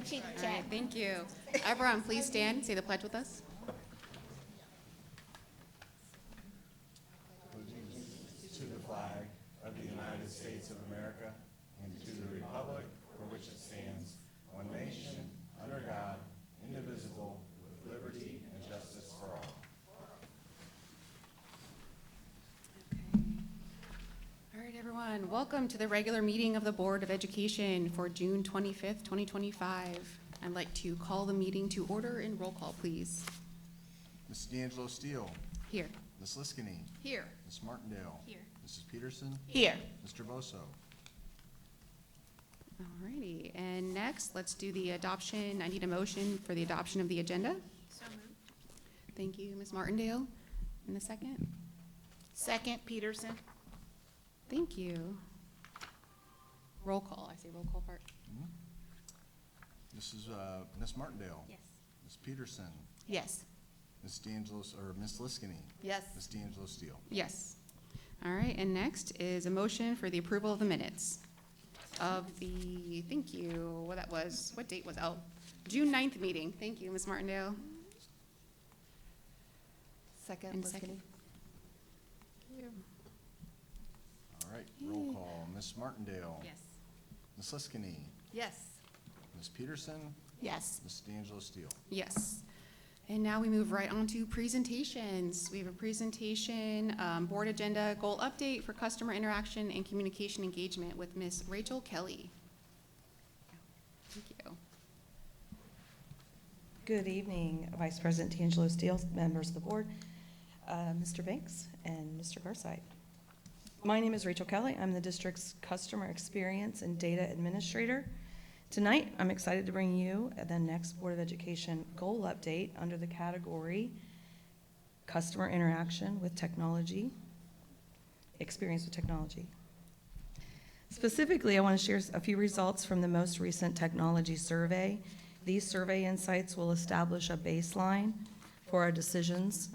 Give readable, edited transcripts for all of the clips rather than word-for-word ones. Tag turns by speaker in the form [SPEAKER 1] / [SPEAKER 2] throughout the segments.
[SPEAKER 1] chit
[SPEAKER 2] All
[SPEAKER 1] chat.
[SPEAKER 2] right, thank you. Everyone, please stand, say the pledge with us.
[SPEAKER 3] To the flag of the United States of America and to the republic for which it stands, one nation, under God, indivisible, with liberty and justice for all.
[SPEAKER 2] All right, everyone, welcome to the regular meeting of the Board of Education for June 25th, 2025. I'd like to call the meeting to order and roll call, please.
[SPEAKER 3] Mrs. D'Angelo Steele,
[SPEAKER 2] Here.
[SPEAKER 3] Ms. Liskini,
[SPEAKER 2] Here.
[SPEAKER 3] Ms. Martindale,
[SPEAKER 2] Here.
[SPEAKER 3] Mrs. Peterson,
[SPEAKER 1] Here.
[SPEAKER 3] Mr. Bosso.
[SPEAKER 2] All righty, and next, let's do the adoption. I need a motion for the adoption of the agenda.
[SPEAKER 1] So moved.
[SPEAKER 2] Thank you, Ms. Martindale. And a second?
[SPEAKER 1] Second, Peterson.
[SPEAKER 2] Thank you. Roll call, I say roll call part.
[SPEAKER 3] This is Ms. Martindale.
[SPEAKER 1] Yes.
[SPEAKER 3] Ms. Peterson,
[SPEAKER 2] Yes.
[SPEAKER 3] Ms. D'Angelo, or Ms. Liskini,
[SPEAKER 1] Yes.
[SPEAKER 3] Ms. D'Angelo Steele.
[SPEAKER 2] Yes. All right, and next is a motion for the approval of the minutes of the, thank you, what date was, June 9th meeting. Thank you, Ms. Martindale.
[SPEAKER 1] Second,
[SPEAKER 2] And second. Thank you.
[SPEAKER 3] All right, roll call. Ms. Martindale.
[SPEAKER 2] Yes.
[SPEAKER 3] Ms. Liskini,
[SPEAKER 1] Yes.
[SPEAKER 3] Ms. Peterson,
[SPEAKER 1] Yes.
[SPEAKER 3] Ms. D'Angelo Steele.
[SPEAKER 2] Yes. And now we move right on to presentations. We have a presentation, board agenda, goal update for customer interaction and communication engagement with Ms. Rachel Kelly. Thank you.
[SPEAKER 4] Good evening, Vice President D'Angelo Steele, members of the board, Mr. Banks, and Mr. Garside. My name is Rachel Kelly. I'm the district's Customer Experience and Data Administrator. Tonight, I'm excited to bring you the next Board of Education goal update under the category Customer Interaction with Technology, Experience with Technology. Specifically, I want to share a few results from the most recent technology survey. These survey insights will establish a baseline for our decisions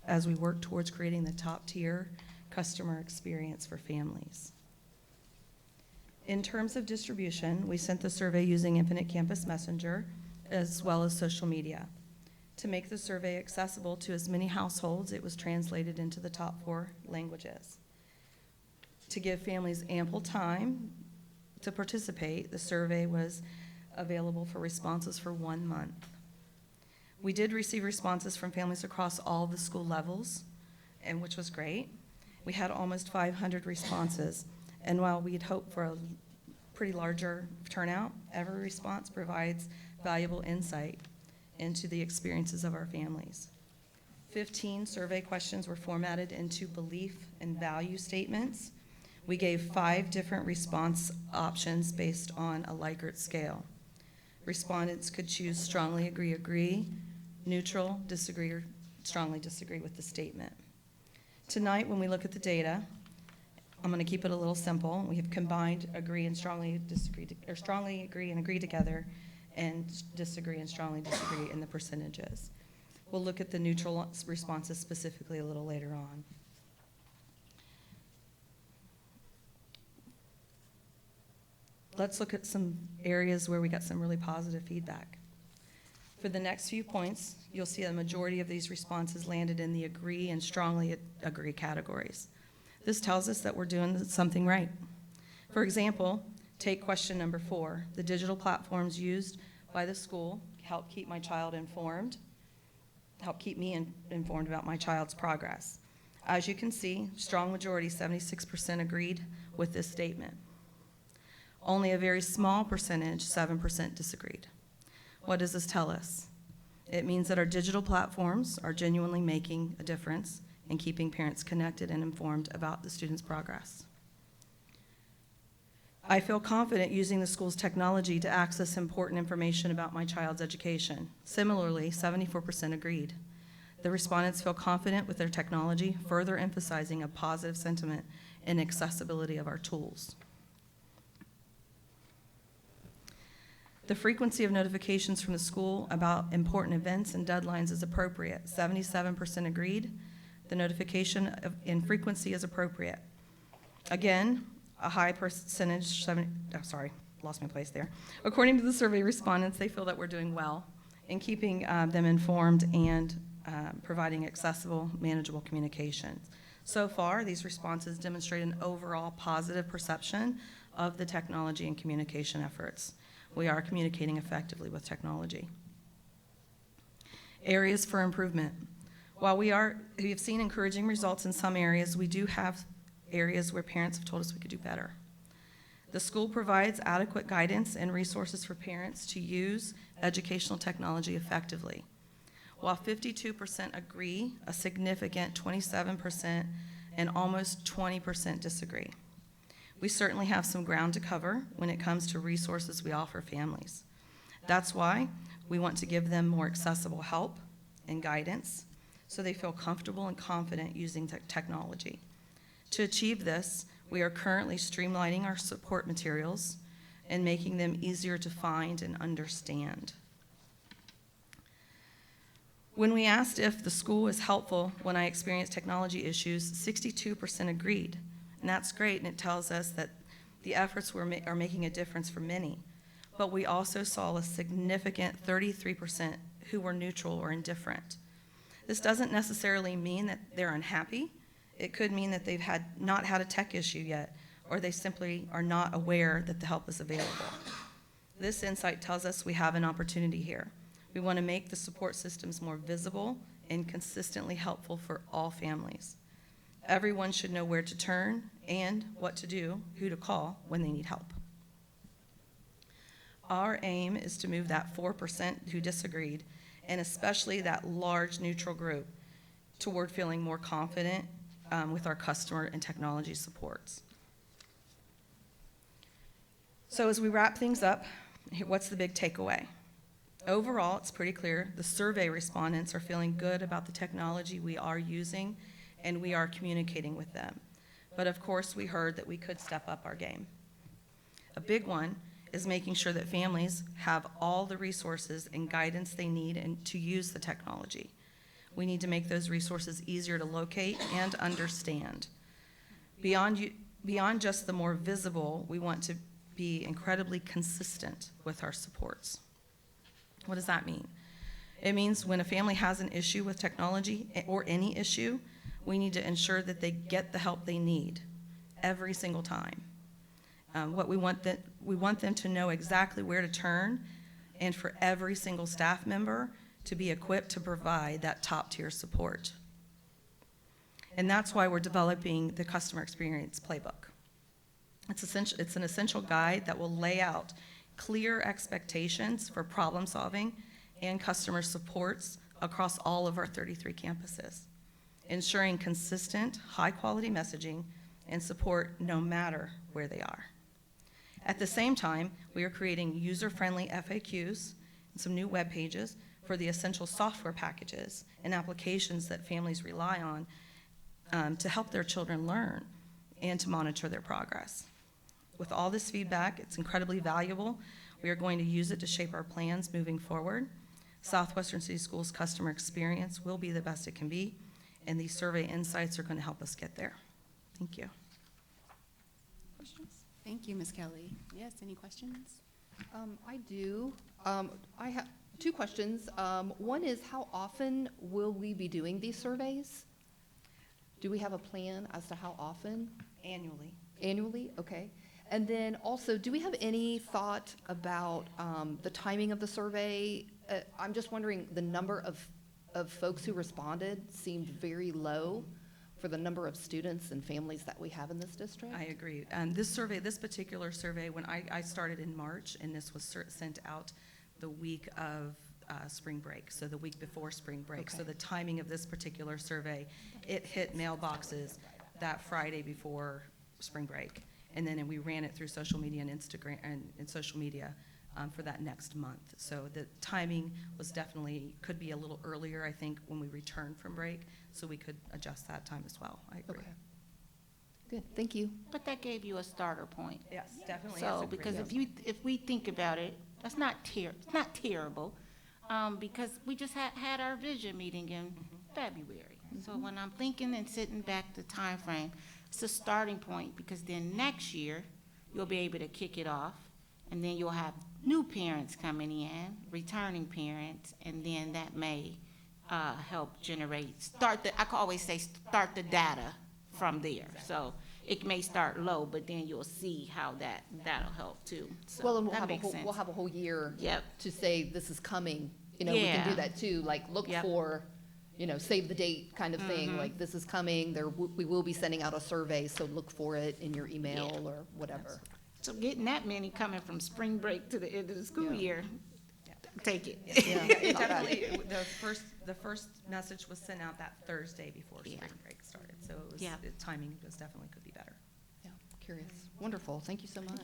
[SPEAKER 4] as we work towards creating the top-tier customer experience for families. In terms of distribution, we sent the survey using Infinite Campus Messenger as well as social media. To make the survey accessible to as many households, it was translated into the top 4 languages. To give families ample time to participate, the survey was available for responses for 1 month. We did receive responses from families across all the school levels, and which was great. We had almost 500 responses, and while we'd hoped for a pretty larger turnout, every response provides valuable insight into the experiences of our families. 15 survey questions were formatted into belief and value statements. We gave 5 different response options based on a Likert scale. Respondents could choose strongly agree, neutral, disagree, or strongly disagree with the statement. Tonight, when we look at the data, I'm going to keep it a little simple. We have combined agree and strongly disagree, or strongly agree and agree together, and disagree and strongly disagree in the percentages. We'll look at the neutral responses specifically a little later on. Let's look at some areas where we got some really positive feedback. For the next few points, you'll see a majority of these responses landed in the agree and strongly agree categories. This tells us that we're doing something right. For example, take question number 4. The digital platforms used by the school help keep my child informed, help keep me informed about my child's progress. As you can see, strong majority, 76%, agreed with this statement. Only a very small percentage, 7%, disagreed. What does this tell us? It means that our digital platforms are genuinely making a difference in keeping parents connected and informed about the students' progress. I feel confident using the school's technology to access important information about my child's education. Similarly, 74% agreed. The respondents feel confident with their technology, further emphasizing a positive sentiment in accessibility of our tools. The frequency of notifications from the school about important events and deadlines is appropriate. 77% agreed. The notification in frequency is appropriate. Again, a high percentage, lost my place there. According to the survey respondents, they feel that we're doing well in keeping them informed and providing accessible, manageable communications. So far, these responses demonstrate an overall positive perception of the technology and communication efforts. We are communicating effectively with technology. Areas for improvement. While we have seen encouraging results in some areas, we do have areas where parents have told us we could do better. The school provides adequate guidance and resources for parents to use educational technology effectively. While 52% agree, a significant 27% and almost 20% disagree. We certainly have some ground to cover when it comes to resources we offer families. That's why we want to give them more accessible help and guidance so they feel comfortable and confident using technology. To achieve this, we are currently streamlining our support materials and making them easier to find and understand. When we asked if the school was helpful when I experienced technology issues, 62% agreed. And that's great, and it tells us that the efforts are making a difference for many. But we also saw a significant 33% who were neutral or indifferent. This doesn't necessarily mean that they're unhappy. It could mean that they've not had a tech issue yet, or they simply are not aware that the help is available. This insight tells us we have an opportunity here. We want to make the support systems more visible and consistently helpful for all families. Everyone should know where to turn and what to do, who to call when they need help. Our aim is to move that 4% who disagreed, and especially that large neutral group, toward feeling more confident with our customer and technology supports. So as we wrap things up, what's the big takeaway? Overall, it's pretty clear the survey respondents are feeling good about the technology we are using, and we are communicating with them. But of course, we heard that we could step up our game. A big one is making sure that families have all the resources and guidance they need and to use the technology. We need to make those resources easier to locate and understand. Beyond just the more visible, we want to be incredibly consistent with our supports. What does that mean? It means when a family has an issue with technology or any issue, we need to ensure that they get the help they need every single time. We want them to know exactly where to turn, and for every single staff member to be equipped to provide that top-tier support. And that's why we're developing the Customer Experience Playbook. It's an essential guide that will lay out clear expectations for problem solving and customer supports across all of our 33 campuses, ensuring consistent, high-quality messaging and support no matter where they are. At the same time, we are creating user-friendly FAQs and some new web pages for the essential software packages and applications that families rely on to help their children learn and to monitor their progress. With all this feedback, it's incredibly valuable. We are going to use it to shape our plans moving forward. Southwestern City Schools customer experience will be the best it can be, and these survey insights are going to help us get there. Thank you.
[SPEAKER 2] Questions? Thank you, Ms. Kelly. Yes, any questions?
[SPEAKER 5] I do. I have two questions. One is, how often will we be doing these surveys? Do we have a plan as to how often?
[SPEAKER 4] Annually.
[SPEAKER 5] Annually? Okay. And then also, do we have any thought about the timing of the survey? I'm just wondering, the number of folks who responded seemed very low for the number of students and families that we have in this district.
[SPEAKER 4] I agree. This particular survey, when I started in March, and this was sent out the week of spring break, so the week before spring break.
[SPEAKER 5] Okay.
[SPEAKER 4] So the timing of this particular survey, it hit mailboxes that Friday before spring break. And then we ran it through social media and Instagram and social media for that next month. So the timing was definitely, could be a little earlier, I think, when we return from break, so we could adjust that time as well. I agree.
[SPEAKER 5] Okay. Good, thank you.
[SPEAKER 1] But that gave you a starter point.
[SPEAKER 4] Yes, definitely.
[SPEAKER 1] So, because if we think about it, that's not it's not terrible, because we just had our vision meeting in February. So when I'm thinking and sitting back the time frame, it's a starting point, because then next year, you'll be able to kick it off, And then you'll have new parents coming in, returning parents, and then that may help generate, I can always say, start the data from there. So it may start low, but then you'll see how that'll help too. So
[SPEAKER 5] Well, and
[SPEAKER 1] that makes sense.
[SPEAKER 5] we'll have a whole year
[SPEAKER 1] Yep.
[SPEAKER 5] to say this is coming. You know, we can
[SPEAKER 1] Yeah.
[SPEAKER 5] do that too, like look
[SPEAKER 1] Yep.
[SPEAKER 5] for, you know, save the date kind of thing, like this is coming, we will be sending out a survey, so look for it in your email or whatever.
[SPEAKER 1] So getting that many coming from spring break to the end of the school
[SPEAKER 5] Yeah.
[SPEAKER 1] year, take it.
[SPEAKER 5] Yeah,
[SPEAKER 4] It
[SPEAKER 5] not bad.
[SPEAKER 4] definitely, the first message was sent out that Thursday before
[SPEAKER 1] Yeah.
[SPEAKER 4] spring break started, so it was,
[SPEAKER 1] Yeah.
[SPEAKER 4] the timing was definitely could be better.
[SPEAKER 5] Yeah, curious. Wonderful, thank you so much.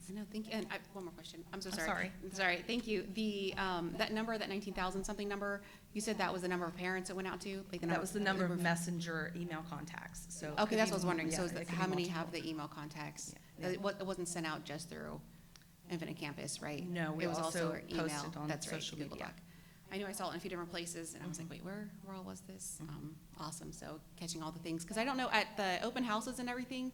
[SPEAKER 2] No, thank you. And one more question. I'm so
[SPEAKER 4] I'm
[SPEAKER 2] sorry.
[SPEAKER 4] sorry.
[SPEAKER 2] Sorry, thank you. The, that number, that 19,000 something number, you said that was the number of parents it went out to? Like
[SPEAKER 4] That was the number of messenger email contacts, so. it
[SPEAKER 2] Okay,
[SPEAKER 4] could
[SPEAKER 2] that's
[SPEAKER 4] be
[SPEAKER 2] what I was wondering. So
[SPEAKER 4] yeah,
[SPEAKER 2] is
[SPEAKER 4] it
[SPEAKER 2] that-
[SPEAKER 4] could
[SPEAKER 2] how
[SPEAKER 4] be
[SPEAKER 2] many
[SPEAKER 4] multiple.
[SPEAKER 2] have the email contacts?
[SPEAKER 4] Yeah.
[SPEAKER 2] It wasn't sent out just through Infinite Campus, right?
[SPEAKER 4] No, we
[SPEAKER 2] It was
[SPEAKER 4] also
[SPEAKER 2] our email.
[SPEAKER 4] posted on
[SPEAKER 2] That's right,
[SPEAKER 4] social
[SPEAKER 2] Google
[SPEAKER 4] media.
[SPEAKER 2] Doc. I know I saw it in a few different places, and I was like, wait, where all was this? Awesome, so catching all the things. Because I don't know, at the open houses and everything,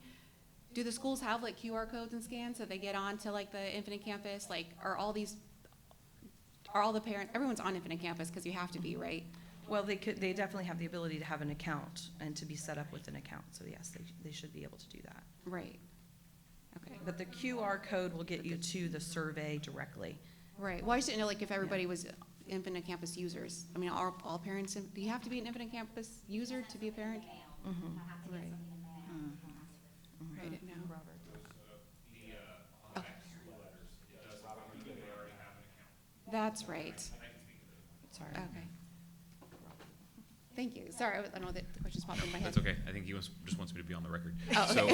[SPEAKER 2] do the schools have like QR codes and scans so they get on to like the Infinite Campus? Like, are all the parents, everyone's on Infinite Campus because you have to be, right?
[SPEAKER 4] Well, they definitely have the ability to have an account and to be set up with an account, so yes, they should be able to do that.
[SPEAKER 2] Right. Okay.
[SPEAKER 4] But the QR code will get you to the survey directly.
[SPEAKER 2] Right. Well, I just didn't know, like, if everybody was Infinite Campus users. I mean, are all parents, do you have to be an Infinite Campus user to be a parent? Right. I didn't know. Oh. That's right.
[SPEAKER 4] Sorry.
[SPEAKER 2] Okay. Thank you. Sorry, I know that the questions popped in my head.
[SPEAKER 6] That's okay. I think he just wants me to be on the record.
[SPEAKER 2] Oh,
[SPEAKER 6] So,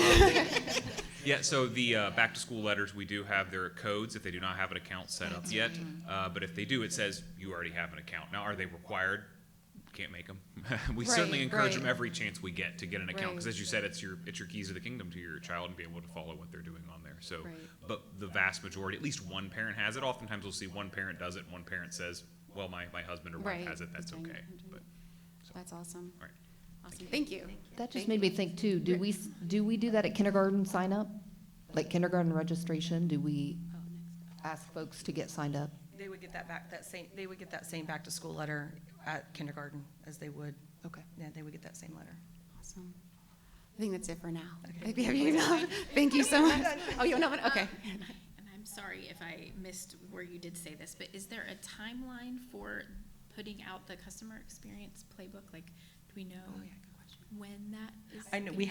[SPEAKER 6] yeah, so the back-to-school letters, we do have their codes if they do not have an account set up yet. But if they do, it says you already have an account. Now, are they required? Can't make them. We certainly
[SPEAKER 2] Right,
[SPEAKER 6] encourage
[SPEAKER 2] right.
[SPEAKER 6] them every chance we get to get an account, because
[SPEAKER 2] Right.
[SPEAKER 6] as you said, it's your keys to the kingdom to your child and be able to follow what they're doing on there. So,
[SPEAKER 2] Right.
[SPEAKER 6] but the vast majority, at least one parent has it. Oftentimes, we'll see one parent does it, one parent says, well, my husband or wife
[SPEAKER 2] Right.
[SPEAKER 6] has it, that's
[SPEAKER 2] That's
[SPEAKER 6] okay.
[SPEAKER 2] fine.
[SPEAKER 6] But,
[SPEAKER 2] That's awesome.
[SPEAKER 6] all right.
[SPEAKER 2] Awesome. Thank you.
[SPEAKER 5] That just
[SPEAKER 2] Thank
[SPEAKER 5] made me think too, do we do that at kindergarten sign up? Like kindergarten registration, do we ask folks to get signed up?
[SPEAKER 4] They would get they would get that same back-to-school letter at kindergarten as they would,
[SPEAKER 5] Okay.
[SPEAKER 4] yeah, they would get that same letter.
[SPEAKER 2] Awesome. I think that's it for now.
[SPEAKER 4] Okay.
[SPEAKER 2] Have you enough? Thank you so much. Oh, you don't have it? Okay.
[SPEAKER 7] And I'm sorry if I missed where you did say this, but is there a timeline for putting out the customer experience playbook? Like, do we know when that is?
[SPEAKER 4] I know, we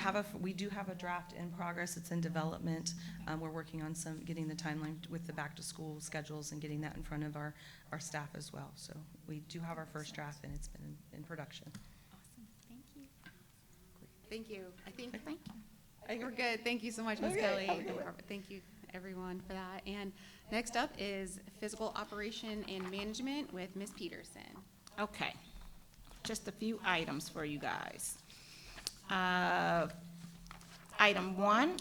[SPEAKER 4] do have a draft in progress, it's in development. We're working on getting the timeline with the back-to-school schedules and getting that in front of our staff as well. So we do have our first draft and it's been in production.
[SPEAKER 7] Awesome, thank you.
[SPEAKER 2] Thank you. I think
[SPEAKER 1] Thank you.
[SPEAKER 2] we're good. Thank you so much, Ms. Kelly. Thank you, everyone, for that. And next up is physical operation and management with Ms. Peterson.
[SPEAKER 1] Okay, just a few items for you guys. Item 1,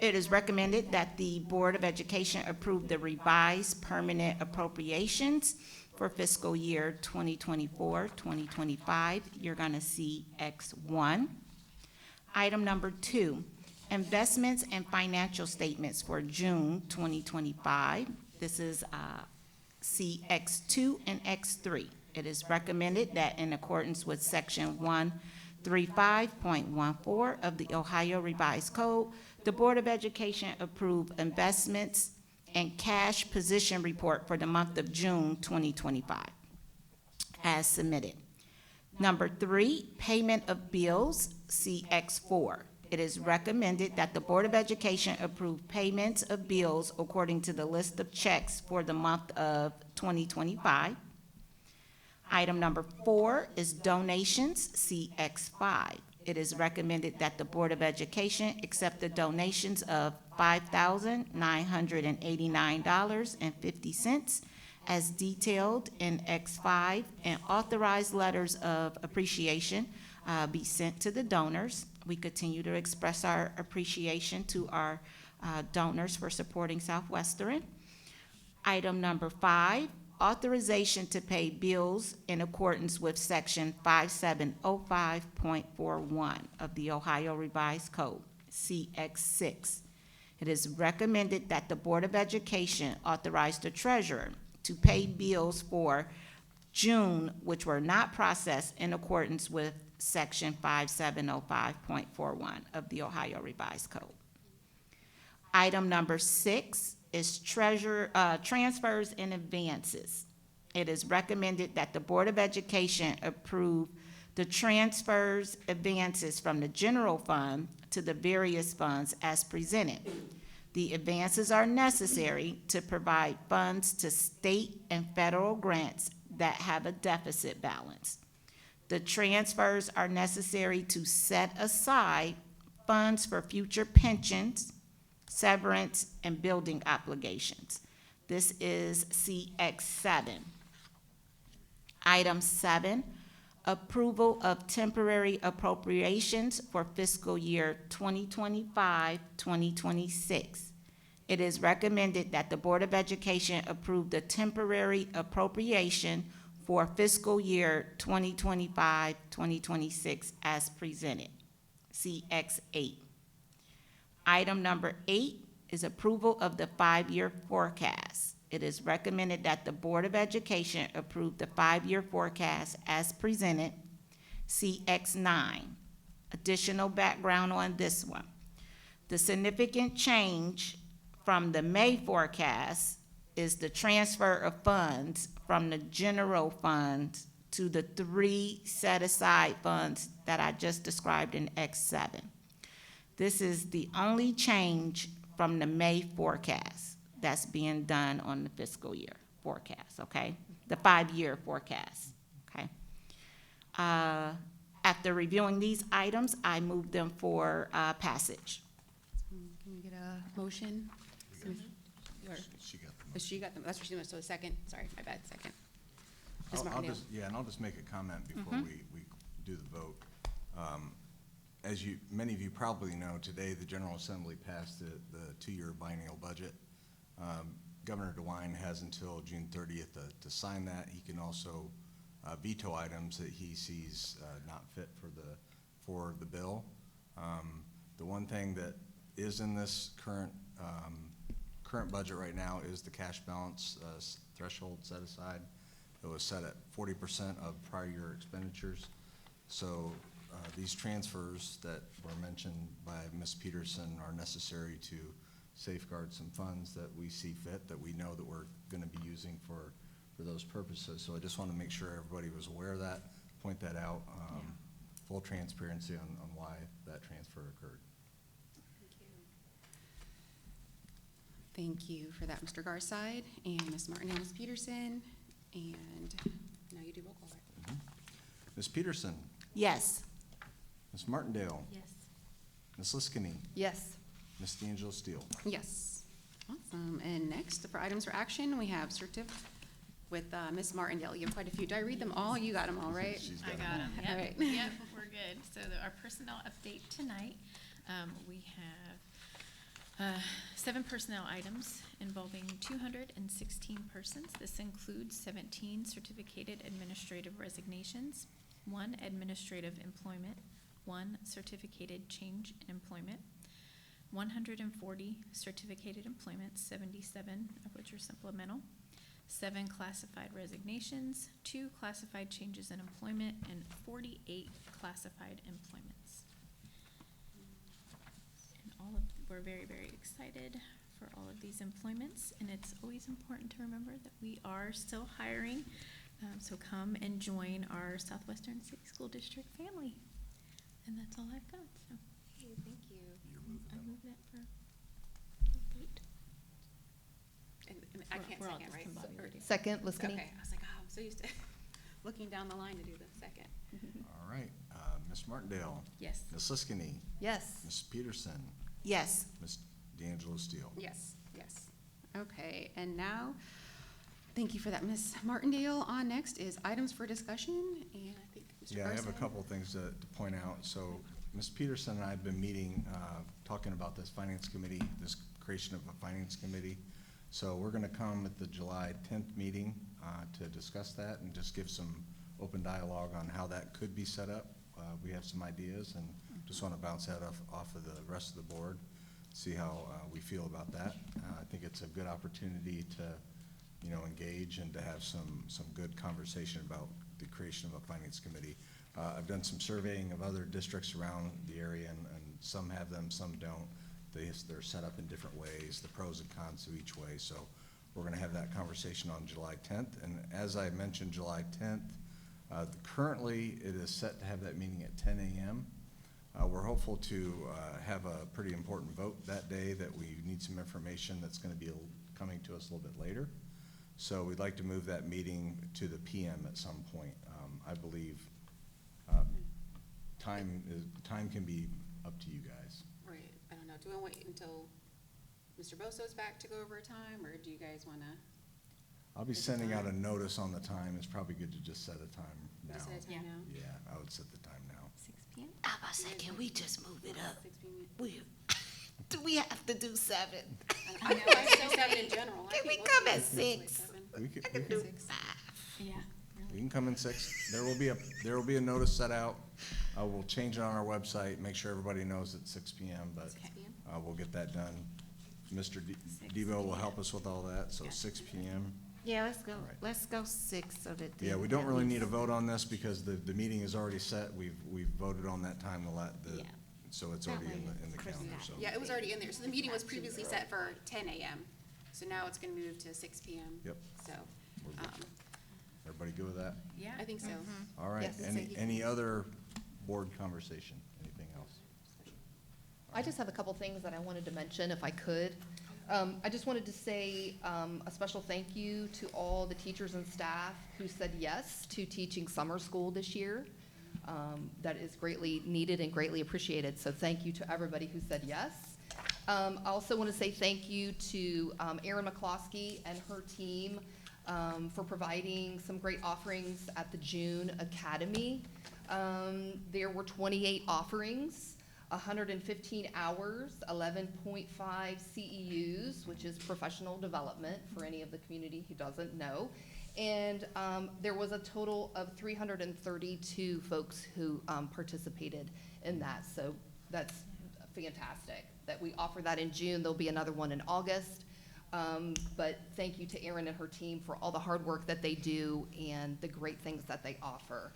[SPEAKER 1] it is recommended that the Board of Education approve the revised permanent appropriations for fiscal year 2024, 2025. You're gonna see X1. Item number 2, investments and financial statements for June 2025. This is see X2 and X3. It is recommended that in accordance with Section 135.14 of the Ohio Revised Code, the Board of Education approve investments and cash position report for the month of June 2025 as submitted. Number 3, payment of bills, CX4. It is recommended that the Board of Education approve payments of bills according to the list of checks for the month of 2025. Item number 4 is donations, CX5. It is recommended that the Board of Education accept the donations of $5,989.50 as detailed in X5, and authorized letters of appreciation be sent to the donors. We continue to express our appreciation to our donors for supporting Southwestern. Item number 5, authorization to pay bills in accordance with Section 5705.41 of the Ohio Revised Code, CX6. It is recommended that the Board of Education authorize the treasurer to pay bills for June which were not processed in accordance with Section 5705.41 of the Ohio Revised Code. Item number 6 is transfers and advances. It is recommended that the Board of Education approve the transfers, advances from the general fund to the various funds as presented. The advances are necessary to provide funds to state and federal grants that have a deficit balance. The transfers are necessary to set aside funds for future pensions, severance, and building obligations. This is CX7. Item 7, approval of temporary appropriations for fiscal year 2025-2026. It is recommended that the Board of Education approve the temporary appropriation for fiscal year 2025-2026 as presented. CX8. Item number 8 is approval of the 5-year forecast. It is recommended that the Board of Education approve the 5-year forecast as presented. CX9. Additional background on this one. The significant change from the May forecast is the transfer of funds from the general fund to the 3 set-aside funds that I just described in X7. This is the only change from the May forecast that's being done on the fiscal year forecast, okay? The 5-year forecast, okay? After reviewing these items, I move them for passage.
[SPEAKER 2] Can we get a motion? She got them, that's what she was, so a second, sorry, my bad, second. Ms.
[SPEAKER 3] I'll
[SPEAKER 2] Martindale.
[SPEAKER 3] just, yeah, and I'll just make a comment before we do the vote. As many of you probably know, today the General Assembly passed the 2-year biennial budget. Governor DeWine has until June 30th to sign that. He can also veto items that he sees not fit for the bill. The one thing that is in this current budget right now is the cash balance threshold set aside. It was set at 40% of prior year expenditures. So these transfers that were mentioned by Ms. Peterson are necessary to safeguard some funds that we see fit, that we know that we're going to be using for those purposes. So I just want to make sure everybody was aware of that, point that out, full transparency on why that transfer occurred.
[SPEAKER 2] Thank you for that, Mr. Garside, and Ms. Martindale, Ms. Peterson, and now you do roll call, right?
[SPEAKER 3] Ms. Peterson,
[SPEAKER 1] Yes.
[SPEAKER 3] Ms. Martindale,
[SPEAKER 7] Yes.
[SPEAKER 3] Ms. Liskini,
[SPEAKER 5] Yes.
[SPEAKER 3] Ms. D'Angelo Steele.
[SPEAKER 2] Yes. Awesome. And next, for items for action, we have with Ms. Martindale. You have quite a few. Do I read them all? You got them all, right?
[SPEAKER 3] She's
[SPEAKER 7] I
[SPEAKER 3] got
[SPEAKER 7] got
[SPEAKER 3] them.
[SPEAKER 7] them,
[SPEAKER 2] All
[SPEAKER 7] yep,
[SPEAKER 2] right.
[SPEAKER 7] yep, we're good. So our personnel update tonight, we have 7 personnel items involving 216 persons. This includes 17 certificated administrative resignations, 1 administrative employment, 1 certificated change in employment, 140 certificated employments, 77 of which are supplemental, 7 classified resignations, 2 classified changes in employment, and 48 classified employments. And we're very, very excited for all of these employments, and it's always important to remember that we are still hiring. So come and join our Southwestern City School District family. And that's all I've got, so.
[SPEAKER 5] Thank you.
[SPEAKER 7] I move that for vote.
[SPEAKER 2] And I can't
[SPEAKER 7] We're all
[SPEAKER 2] second, right?
[SPEAKER 7] discombobulated.
[SPEAKER 5] Second, Liskini.
[SPEAKER 2] Okay, I was like, oh, I'm so used to looking down the line to do the second.
[SPEAKER 3] All right, Ms. Martindale,
[SPEAKER 7] Yes.
[SPEAKER 3] Ms. Liskini,
[SPEAKER 5] Yes.
[SPEAKER 3] Ms. Peterson,
[SPEAKER 1] Yes.
[SPEAKER 3] Ms. D'Angelo Steele.
[SPEAKER 2] Yes, yes. Okay, and now, thank you for that, Ms. Martindale. On next is items for discussion, and I think Mr.
[SPEAKER 3] Yeah, I have a
[SPEAKER 2] Garside.
[SPEAKER 3] couple of things to point out. So Ms. Peterson and I have been meeting, talking about this finance committee, this creation of a finance committee. So we're gonna come at the July 10th meeting to discuss that and just give some open dialogue on how that could be set up. We have some ideas and just wanna bounce that off of the rest of the board. see how we feel about that. I think it's a good opportunity to, engage and to have some good conversation about the creation of a finance committee. I've done some surveying of other districts around the area, and some have them, some don't. They're set up in different ways, the pros and cons of each way. So we're gonna have that conversation on July 10th. And as I mentioned, July 10th, currently it is set to have that meeting at 10 a.m. We're hopeful to have a pretty important vote that day, that we need some information that's gonna be coming to us a little bit later. So we'd like to move that meeting to the PM at some point. I believe time can be up to you guys.
[SPEAKER 2] Right, I don't know, do we wanna wait until Mr. Boso's back to go over time, or do you guys wanna
[SPEAKER 3] I'll be sending out a notice on the time. It's probably good to just set a time now.
[SPEAKER 2] just set a time now?
[SPEAKER 3] Yeah, I would set the time now.
[SPEAKER 7] 6 p.m.?
[SPEAKER 1] I was about to say, can we just move it up?
[SPEAKER 2] 6 p.m.
[SPEAKER 1] Do we have to do 7?
[SPEAKER 2] I know, I say 7 in general.
[SPEAKER 1] Can
[SPEAKER 2] I
[SPEAKER 1] we
[SPEAKER 2] think
[SPEAKER 1] come
[SPEAKER 2] most
[SPEAKER 1] at
[SPEAKER 2] people say
[SPEAKER 1] 6?
[SPEAKER 2] 7.
[SPEAKER 3] We could,
[SPEAKER 1] I can do 5.
[SPEAKER 7] Yeah.
[SPEAKER 3] we can come in 6. There will be a notice set out. We'll change it on our website, make sure everybody knows it's 6 p.m., but
[SPEAKER 2] 6 p.m.?
[SPEAKER 3] we'll get that done. Mr.
[SPEAKER 7] 6
[SPEAKER 3] Debo will
[SPEAKER 7] p.m.
[SPEAKER 3] help us with all that, so 6 p.m.
[SPEAKER 1] Yeah, let's go,
[SPEAKER 3] All right.
[SPEAKER 1] let's go 6 so that.
[SPEAKER 3] Yeah,
[SPEAKER 1] then
[SPEAKER 3] we don't
[SPEAKER 1] that
[SPEAKER 3] really
[SPEAKER 1] means-
[SPEAKER 3] need a vote on this because the meeting is already set. We've voted on that time
[SPEAKER 1] Yeah.
[SPEAKER 3] so it's
[SPEAKER 1] That
[SPEAKER 3] already
[SPEAKER 1] way
[SPEAKER 3] in the
[SPEAKER 1] Chris
[SPEAKER 3] calendar,
[SPEAKER 1] got
[SPEAKER 3] so.
[SPEAKER 2] Yeah, it was already in there, so the meeting was previously set for 10 a.m., so now it's gonna move to 6 p.m.
[SPEAKER 3] Yep.
[SPEAKER 2] So,
[SPEAKER 3] We're good. Everybody good with that?
[SPEAKER 7] Yeah.
[SPEAKER 2] I think so.
[SPEAKER 3] All right,
[SPEAKER 5] Yes.
[SPEAKER 3] any other board conversation? Anything else?
[SPEAKER 5] I just have a couple things that I wanted to mention, if I could. I just wanted to say a special thank you to all the teachers and staff who said yes to teaching summer school this year. That is greatly needed and greatly appreciated, so thank you to everybody who said yes. I also want to say thank you to Erin McCloskey and her team for providing some great offerings at the June Academy. There were 28 offerings, 115 hours, 11.5 CEUs, which is professional development for any of the community who doesn't know. And there was a total of 332 folks who participated in that. So that's fantastic that we offer that in June. There'll be another one in August. But thank you to Erin and her team for all the hard work that they do and the great things that they offer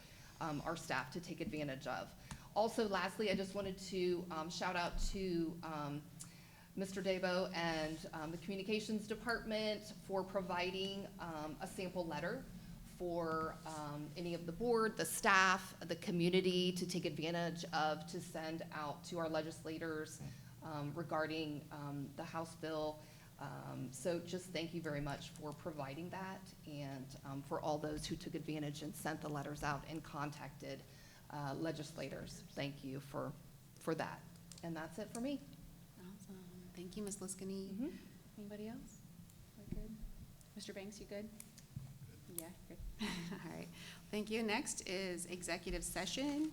[SPEAKER 5] our staff to take advantage of. Also, lastly, I just wanted to shout out to Mr. Debo and the Communications Department for providing a sample letter for any of the board, the staff, the community to take advantage of, to send out to our legislators regarding the House bill. So just thank you very much for providing that, and for all those who took advantage and sent the letters out and contacted legislators. Thank you for that. And that's it for me.
[SPEAKER 2] Awesome. Thank you, Ms. Liskini.
[SPEAKER 5] Mhm.
[SPEAKER 2] Anybody else? We're good? Mr. Banks, you good? Yeah, good. All right. Thank you. Next is executive session.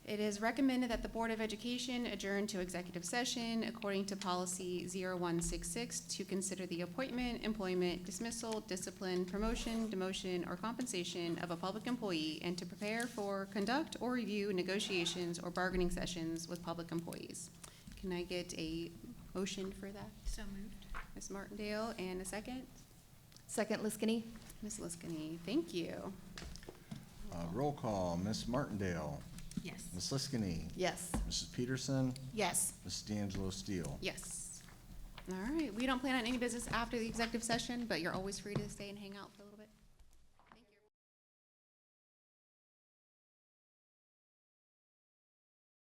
[SPEAKER 2] It is recommended that the Board of Education adjourn to executive session according to policy 0166 to consider the appointment, employment, dismissal, discipline, promotion, demotion, or compensation of a public employee, and to prepare for, conduct, or review negotiations or bargaining sessions with public employees. Can I get a motion for that?
[SPEAKER 7] So moved.
[SPEAKER 2] Ms. Martindale, and a second?
[SPEAKER 5] Second, Liskini?
[SPEAKER 2] Ms. Liskini, thank you.
[SPEAKER 3] Roll call, Ms. Martindale,
[SPEAKER 7] Yes.
[SPEAKER 3] Ms. Liskini,
[SPEAKER 5] Yes.
[SPEAKER 3] Mrs. Peterson,
[SPEAKER 1] Yes.
[SPEAKER 3] Mrs. D'Angelo Steele.
[SPEAKER 2] Yes. All right, we don't plan on any business after the executive session, but you're always free to stay and hang out for a little bit.